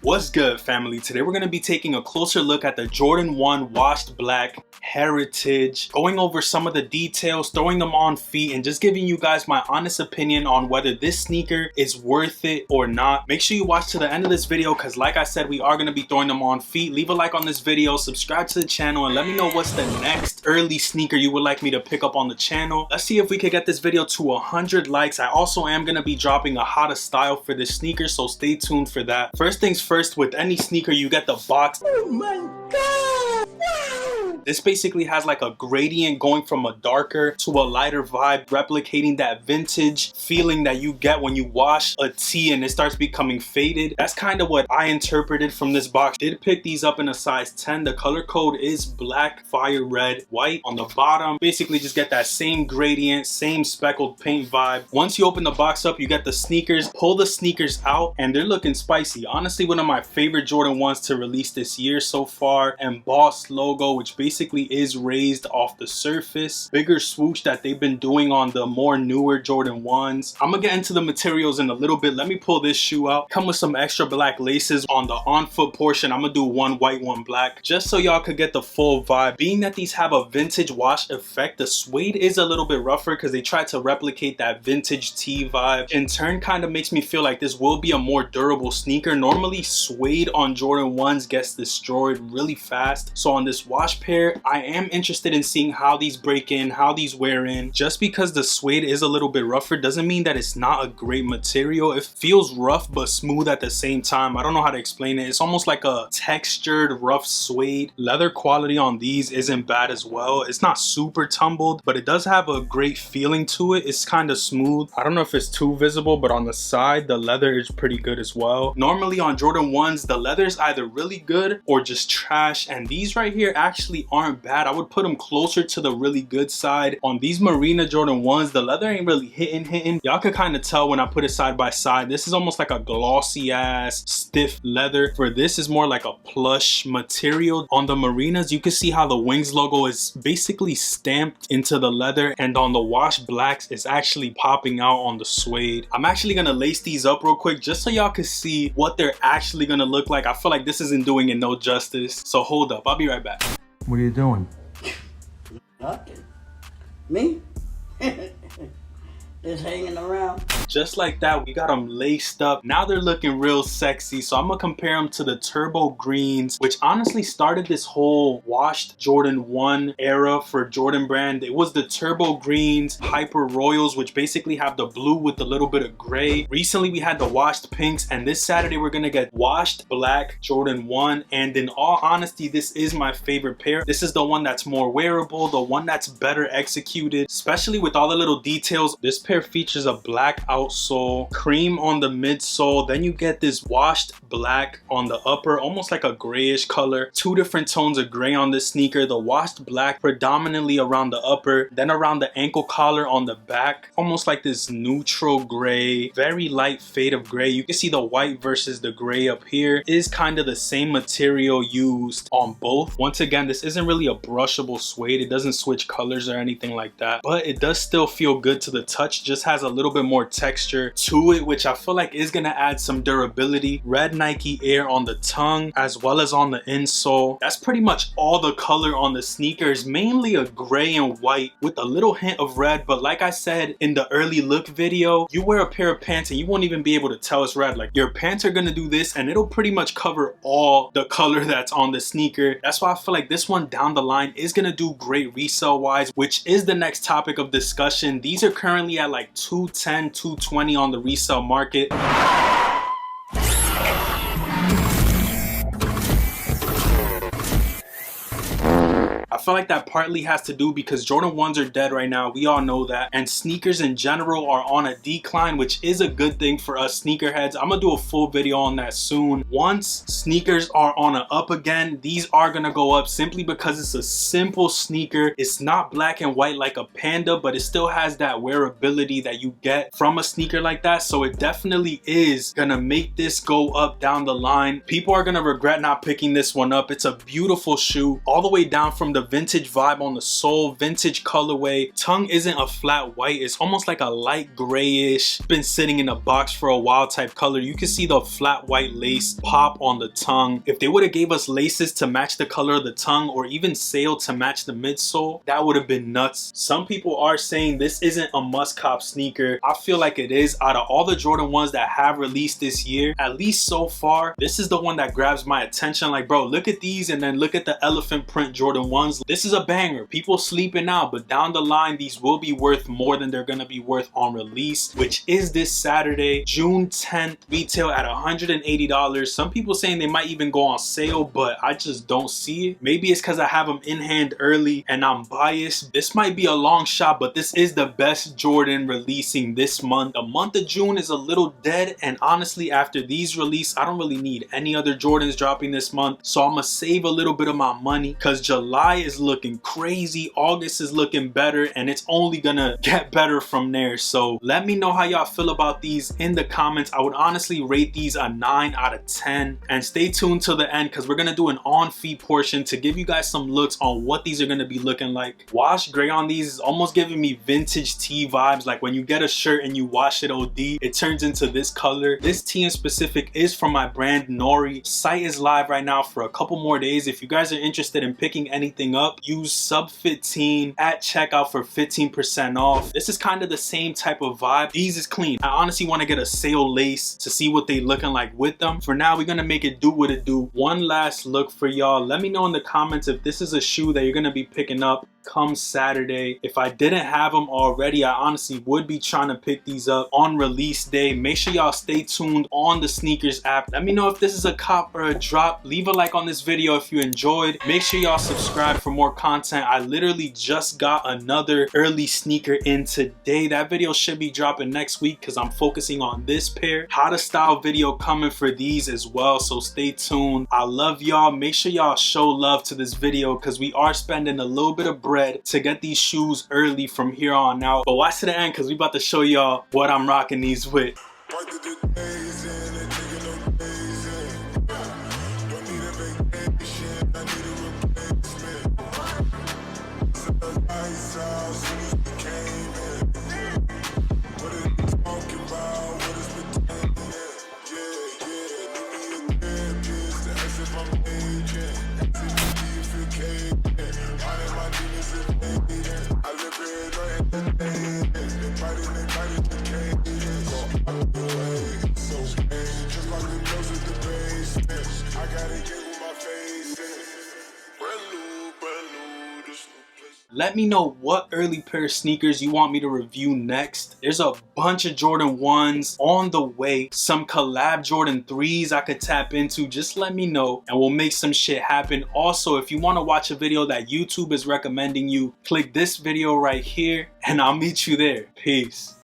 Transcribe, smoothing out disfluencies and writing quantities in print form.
What's good, family? Today we're going to be taking a closer look at the Jordan 1 washed black heritage, going over some of the details, throwing them on feet, and just giving you guys my honest opinion on whether this sneaker is worth it or not. Make sure you watch to the end of this video because like I said, we are going to be throwing them on feet. Leave a like on this video, subscribe to the channel, and let me know what's the next early sneaker you would like me to pick up on the channel. Let's see if we could get this video to 100 likes. I also am going to be dropping a how to style for this sneaker, so stay tuned for that. First things first, with any sneaker you get the box. Oh my god! Wow. This basically has like a gradient going from a darker to a lighter vibe, replicating that vintage feeling that you get when you wash a tee and it starts becoming faded. That's kind of what I interpreted from this box. Did pick these up in a size 10. The color code is black, fire red, white on the bottom. Basically just get that same gradient, same speckled paint vibe. Once you open the box up, you get the sneakers. Pull the sneakers out and they're looking spicy. Honestly, one of my favorite Jordan 1s to release this year so far. Embossed logo, which basically is raised off the surface. Bigger swoosh that they've been doing on the more newer Jordan 1s. I'm gonna get into the materials in a little bit. Let me pull this shoe out. Come with some extra black laces on the on foot portion. I'm gonna do one white, one black, just so y'all could get the full vibe. Being that these have a vintage wash effect, the suede is a little bit rougher because they tried to replicate that vintage tee vibe. In turn, kind of makes me feel like this will be a more durable sneaker. Normally suede on Jordan 1s gets destroyed really fast, so on this wash pair I am interested in seeing how these break in, how these wear in. Just because the suede is a little bit rougher doesn't mean that it's not a great material. It feels rough but smooth at the same time. I don't know how to explain it. It's almost like a textured rough suede. Leather quality on these isn't bad as well. It's not super tumbled, but it does have a great feeling to it. It's kind of smooth. I don't know if it's too visible, but on the side the leather is pretty good as well. Normally on Jordan 1s the leather is either really good or just trash, and these right here actually aren't bad. I would put them closer to the really good side. On these Marina Jordan 1s the leather ain't really hitting. Y'all could kind of tell when I put it side by side. This is almost like a glossy ass stiff leather. For this is more like a plush material. On the Marinas you can see how the Wings logo is basically stamped into the leather, and on the wash blacks it's actually popping out on the suede. I'm actually gonna lace these up real quick just so y'all can see what they're actually gonna look like. I feel like this isn't doing it no justice, so hold up, I'll be right back. What are you doing? Nothing. Me? Just hanging around. Just like that, we got them laced up. Now they're looking real sexy. So I'm gonna compare them to the turbo greens, which honestly started this whole washed Jordan 1 era for Jordan brand. It was the turbo greens, hyper royals, which basically have the blue with a little bit of gray. Recently we had the washed pinks, and this Saturday we're gonna get washed black Jordan 1. And in all honesty, this is my favorite pair. This is the one that's more wearable, the one that's better executed, especially with all the little details. This pair features a black outsole, cream on the midsole, then you get this washed black on the upper, almost like a grayish color. Two different tones of gray on this sneaker. The washed black predominantly around the upper, then around the ankle collar on the back, almost like this neutral gray, very light fade of gray. You can see the white versus the gray up here. It is kind of the same material used on both. Once again, this isn't really a brushable suede. It doesn't switch colors or anything like that, but it does still feel good to the touch. Just has a little bit more texture to it, which I feel like is gonna add some durability. Red Nike Air on the tongue as well as on the insole. That's pretty much all the color on the sneakers, mainly a gray and white with a little hint of red. But like I said in the early look video, you wear a pair of pants and you won't even be able to tell it's red. Like, your pants are gonna do this and it'll pretty much cover all the color that's on the sneaker. That's why I feel like this one down the line is gonna do great resale wise, which is the next topic of discussion. These are currently at like $210, $220 on the resale market. I feel like that partly has to do because Jordan 1s are dead right now. We all know that. And sneakers in general are on a decline, which is a good thing for us sneakerheads. I'm gonna do a full video on that soon. Once sneakers are on an up again, these are gonna go up simply because it's a simple sneaker. It's not black and white like a Panda, but it still has that wearability that you get from a sneaker like that. So it definitely is gonna make this go up down the line. People are gonna regret not picking this one up. It's a beautiful shoe all the way down from the vintage vintage vibe on the sole, vintage colorway. Tongue isn't a flat white, it's almost like a light grayish, been sitting in a box for a while type color. You can see the flat white lace pop on the tongue. If they would have gave us laces to match the color of the tongue, or even sail to match the midsole, that would have been nuts. Some people are saying this isn't a must cop sneaker. I feel like it is. Out of all the Jordan 1s that have released this year, at least so far, this is the one that grabs my attention. Like, bro, look at these and then look at the elephant print Jordan 1s. This is a banger. People sleeping out, but down the line, these will be worth more than they're gonna be worth on release, which is this Saturday, June 10th, retail at $180. Some people saying they might even go on sale, but I just don't see it. Maybe it's because I have them in hand early and I'm biased. This might be a long shot, but this is the best Jordan releasing this month. The month of June is a little dead, and honestly, after these release, I don't really need any other Jordans dropping this month, so I'm gonna save a little bit of my money because July is looking crazy, August is looking better, and it's only gonna get better from there. So let me know how y'all feel about these in the comments. I would honestly rate these a 9 out of 10, and stay tuned till the end because we're gonna do an on feet portion to give you guys some looks on what these are gonna be looking like. Wash gray on these is almost giving me vintage tee vibes. Like when you get a shirt and you wash it OD, it turns into this color. This tee in specific is from my brand NORI. Site is live right now for a couple more days. If you guys are interested in picking anything up, use sub15 at checkout for 15% off. This is kind of the same type of vibe. These is clean. I honestly want to get a sail lace to see what they looking like with them. For now, we're gonna make it do what it do. One last look for y'all. Let me know in the comments if this is a shoe that you're gonna be picking up come Saturday. If I didn't have them already, I honestly would be trying to pick these up on release day. Make sure y'all stay tuned on the sneakers app. Let me know if this is a cop or a drop. Leave a like on this video if you enjoyed. Make sure y'all subscribe for more content. I literally just got another early sneaker in today. That video should be dropping next week because I'm focusing on this pair. How to style video coming for these as well, so stay tuned. I love y'all. Make sure y'all show love to this video because we are spending a little bit of bread to get these shoes early from here on out. But watch to the end because we about to show y'all what I'm rocking these with. Let me know what early pair of sneakers you want me to review next. There's a bunch of Jordan 1s on the way, some collab Jordan 3s I could tap into. Just let me know and we'll make some shit happen. Also, if you want to watch a video that YouTube is recommending you, click this video right here and I'll meet you there. Peace.